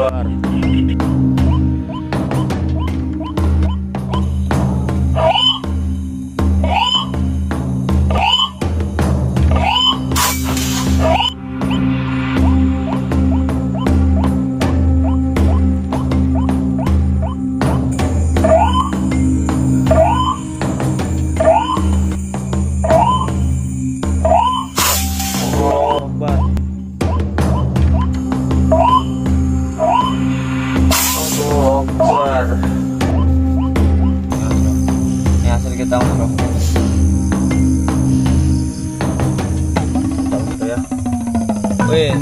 Akbar. Ini hasil kita, bro. Gitu ya. Wih.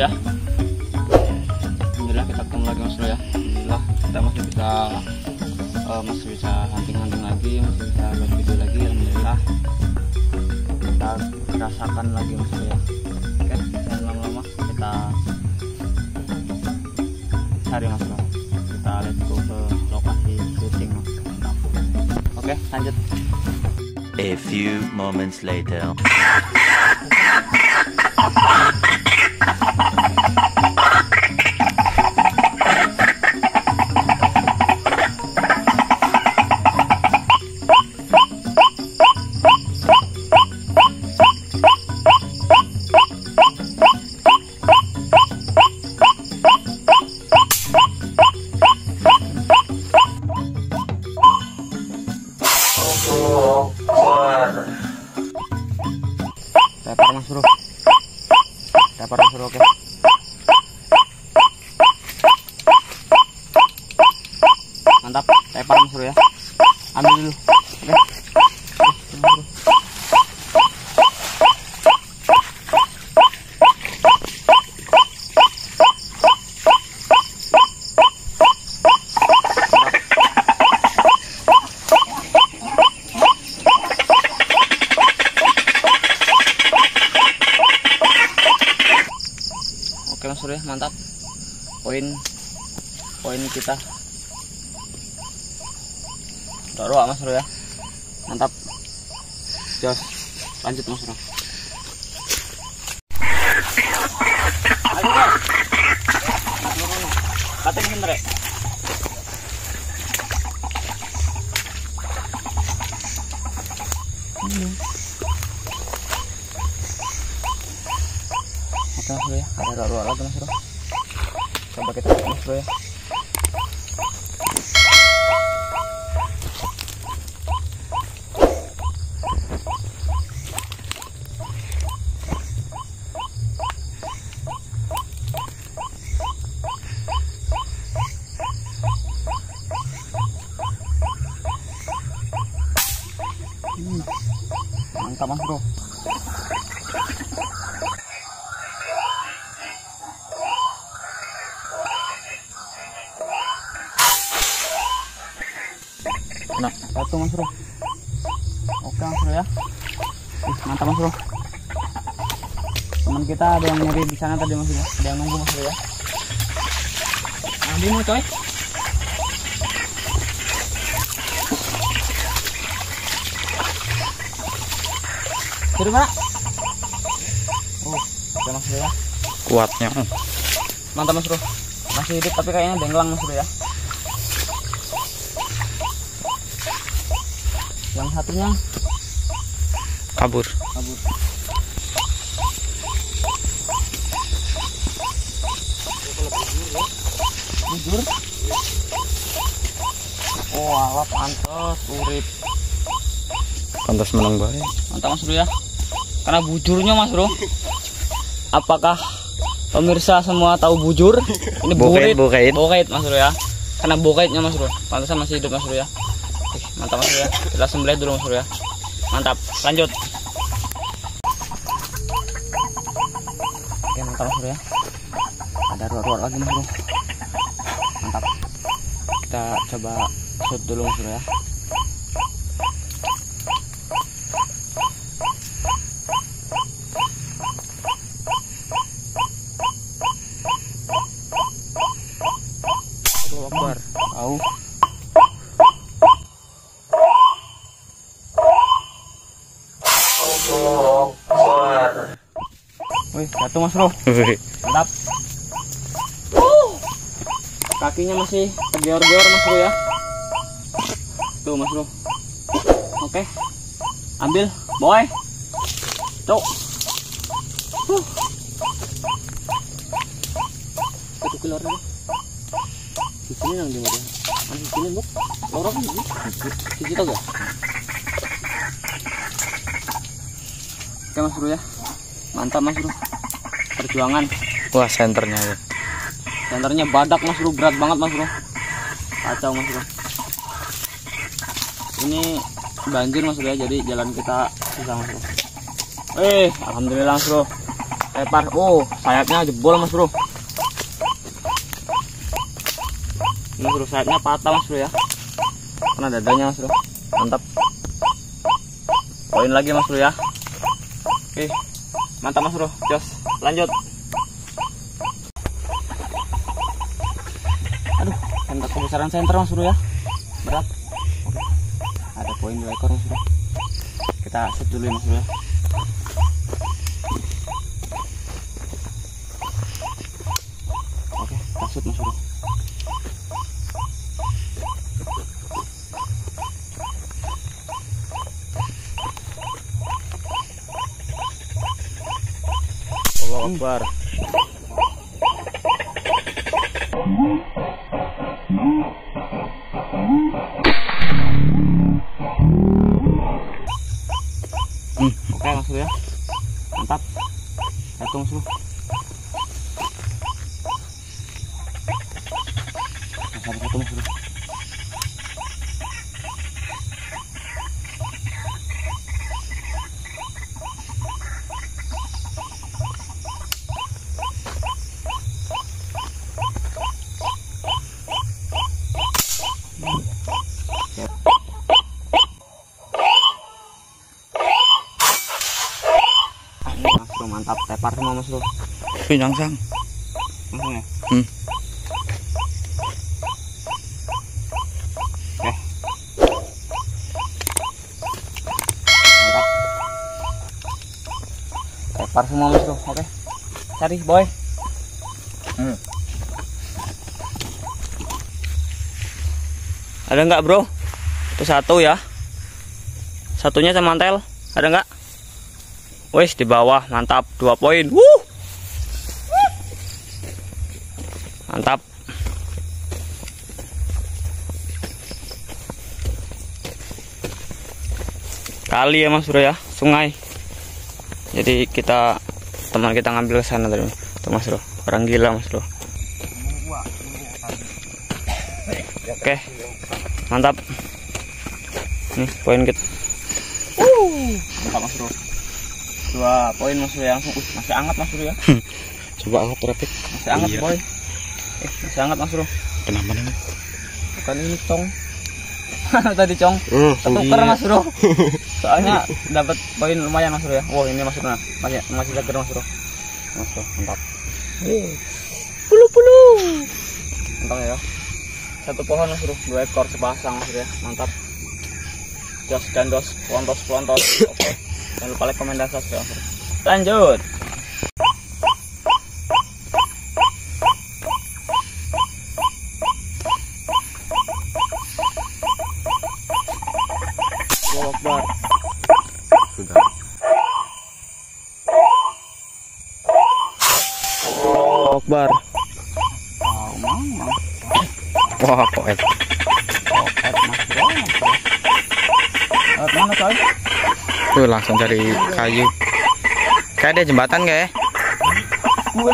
Ya, alhamdulillah kita ketemu lagi Mas Bro ya. Alhamdulillah kita masih bisa hunting lagi, masih bisa buat video lagi. Alhamdulillah kita rasakan lagi Mas Bro ya. Oke, jangan lama-lama, kita cari Mas Bro. Kita let's go ke lokasi syuting Mas. Oke, lanjut. A few moments later. Tepar Mas Bro. Tepar Mas Bro, oke. Mantap, tepar Mas Bro ya. Ambil dulu. Oke. Oke Mas Bro ya, mantap. Poin kita doa Mas Bro ya. Mantap. Jos. Lanjut Mas Bro. Ayo Bro. Katen bener ya. Oke Mas Bro ya, ada roa lagi Mas Bro. Coba kita lihat Mas Bro ya. Mantap Mas Bro. Nah, satu Mas Bro. Oke Mas Bro ya. Mantap Mas Bro. Teman kita ada yang nyari di sana tadi Mas Bro. Ada yang nunggu Mas Bro ya. Ambil mau coy. Dari mana? Oh, oke Mas Bro ya. Kuatnya. Mantap Mas Bro. Masih hidup tapi kayaknya denglang Mas Bro ya. Yang satunya Kabur. Bujur. Oh, alah pantes urip. Pantas menang baik. Mantap Mas Bro ya. Karena bujurnya Mas Bro. Apakah pemirsa semua tahu bujur? Ini bokait Mas Bro ya. Karena bokaitnya Mas Bro. Pantesan masih hidup Mas Bro ya. Oke, mantap Mas Bro ya. Kita sembelih dulu Mas Bro ya. Mantap, lanjut. Oke, mantap Mas Bro ya. Ada roar lagi Mas Bro. Mantap. kita coba shoot dulu Mas Bro ya. Akbar. Au. Wih, jatuh Mas Bro. Mantap. Kakinya masih tergeor-geor Mas Bro ya. Tuh Mas Bro. Oke. Ambil, boy. Cok. Satu keluar dulu. Di sini yang di mana? Di sini, Bu. Lorong ini. Di situ enggak? Oke Mas Bro ya. Mantap Mas Bro. Perjuangan. Wah, senternya ya. Senternya badak Mas Bro, berat banget Mas Bro. Kacau Mas Bro. Ini banjir Mas Bro ya, jadi jalan kita susah Mas Bro. Alhamdulillah Mas Bro. Lepar. Oh, sayapnya jebol Mas Bro. Ini Mas Bro, sayapnya patah Mas Bro ya. Karena dadanya Mas Bro. Mantap. Poin lagi Mas Bro ya. Oke. Mantap Mas Bro. Jos, lanjut. Aduh, senter kebesaran senter Mas Bro ya. Berat. Oke. Ada poin 2 ekor Mas Bro. Kita shoot dulu ya Mas Bro ya. Oke, kita shoot Mas Bro. Allahu Akbar. Oke Mas Bro ya. Mantap. Satu Mas Bro. Satu Mas Bro. Mantap, tepar semua Mas Bro. Nyangsang. Langsung ya. Oke. Mantap. Tepar semua Mas Bro. Oke. Cari boy. Ada nggak Bro? Itu satu ya. Satunya sama mantel. Ada nggak? Wes di bawah, mantap, 2 poin. Mantap. Kali ya Mas Bro ya, sungai. Jadi teman kita ngambil ke sana tadi. Tuh Mas Bro, orang gila Mas Bro. Oke. Mantap. Nih poin kita. Mantap Mas Bro. 2 poin Mas Bro ya, langsung. Masih hangat Mas Bro ya. Coba aku traffic. Masih hangat boy. Masih hangat Mas Bro. Kenapa nih? Bukan ini cong. Tadi cong. Ketuker Mas Bro. Soalnya dapat poin lumayan Mas Bro ya. Wah, ini Mas Bro. Masih seger Mas Bro. Mas Bro, mantap. Pulu. Mantap ya. Satu pohon Mas Bro, 2 ekor sepasang Mas Bro ya. Mantap. Jos dan dos, pelontos. Oke. Jangan lupa like, komen, dan subscribe. Lanjut. Allahu Akbar. Sudah. Allahu Akbar. Wah, koet. Mana coy? Tuh langsung cari kayu. Kayak ada jembatan kayak. Gue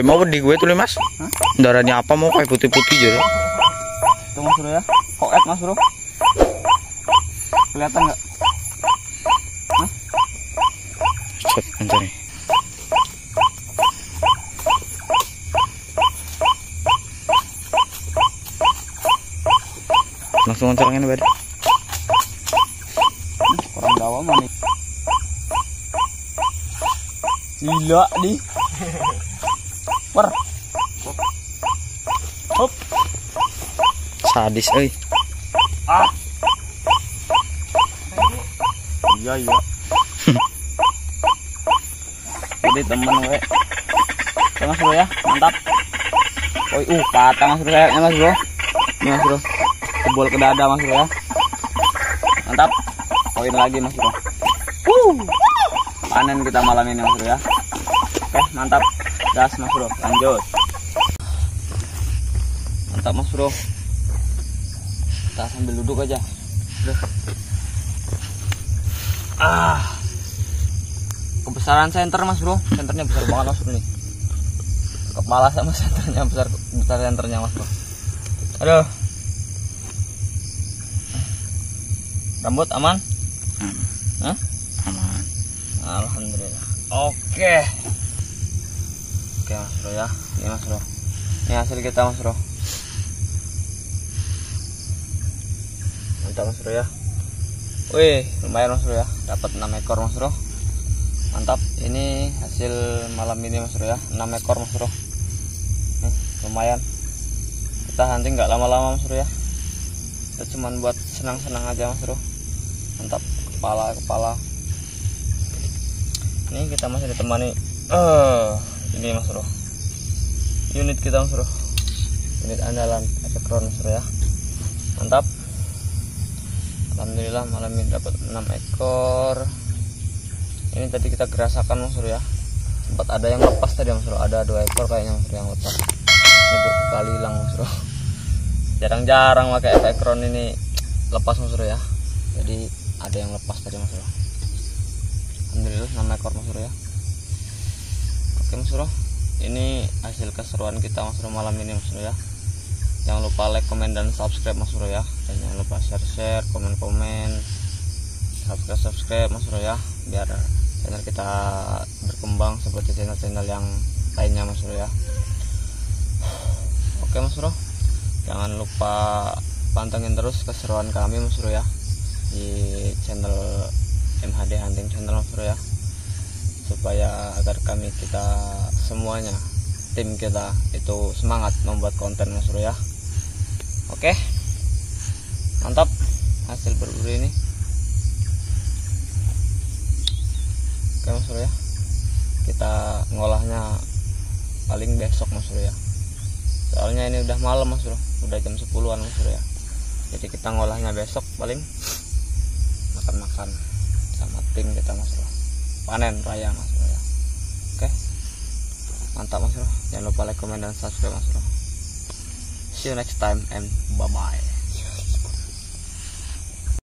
mau di gue tuh Mas. Darahnya apa mau kayak putih-putih jadi. Tuh Mas Bro ya. Koet Mas Bro. Kelihatan nggak? Set mencari. Langsung oncolangin bad. Orang dawa mah nih. Gila nih. Per. Hop. Sadis euy. Ah. Iya iya. Jadi temen we. Oke Mas Bro ya, mantap. Oh, patah Mas Bro kayaknya Mas Bro. Ini Mas Bro. Jebol ke dada Mas Bro ya. Mantap. Poin lagi Mas Bro. Panen kita malam ini Mas Bro ya. Oke, mantap. Gas Mas Bro, lanjut. Mantap Mas Bro. Kita sambil duduk aja. Kebesaran senter Mas Bro. Senternya besar banget Mas Bro nih. Kepala sama senternya besar senternya Mas Bro. Aduh. Rambut aman? Hah? Aman. Alhamdulillah. Oke. Oke Mas Bro ya. Ini Mas Bro. Ini hasil kita Mas Bro. Mantap Mas Bro ya. Wih, lumayan Mas Bro ya. Dapat 6 ekor Mas Bro. Mantap. Ini hasil malam ini Mas Bro ya. 6 ekor Mas Bro. Nih, lumayan. Kita hunting nggak lama-lama Mas Bro ya. Kita cuman buat senang-senang aja Mas Bro. Mantap. Kepala. Ini kita masih ditemani ini Mas Bro. Unit kita Mas Bro. Unit andalan Ekron Mas Bro ya. Mantap. Alhamdulillah malam ini dapat 6 ekor. Ini tadi kita gerasakan Mas Bro ya. Sempat ada yang lepas tadi Mas Bro. Ada 2 ekor kayaknya Mas Bro yang lepas. Ini berkali hilang Mas Bro. Jarang-jarang pakai Ekron ini lepas Mas Bro ya. Jadi ada yang lepas tadi Mas Bro. Alhamdulillah 6 ekor Mas Bro ya. Oke Mas Bro. Ini hasil keseruan kita Mas Bro malam ini Mas Bro ya. Jangan lupa like, komen, dan subscribe Mas Bro ya. Dan jangan lupa share, komen, subscribe Mas Bro ya. Biar channel kita berkembang seperti channel-channel yang lainnya Mas Bro ya. Oke Mas Bro. Jangan lupa pantengin terus keseruan kami Mas Bro ya. Di channel MHD Hunting Channel Mas Bro ya. Supaya agar kita semuanya, tim kita itu semangat membuat konten Mas Bro ya. Oke, mantap hasil berburu ini. Oke Mas Bro ya, kita ngolahnya paling besok Mas Bro ya. Soalnya ini udah malam Mas Bro, udah jam 10-an Mas Bro ya. Jadi kita ngolahnya besok paling makan-makan sama tim kita Mas Bro. Panen raya Mas Bro ya. Oke, mantap Mas Bro. Jangan lupa like, comment, dan subscribe Mas Bro. See you next time and bye bye.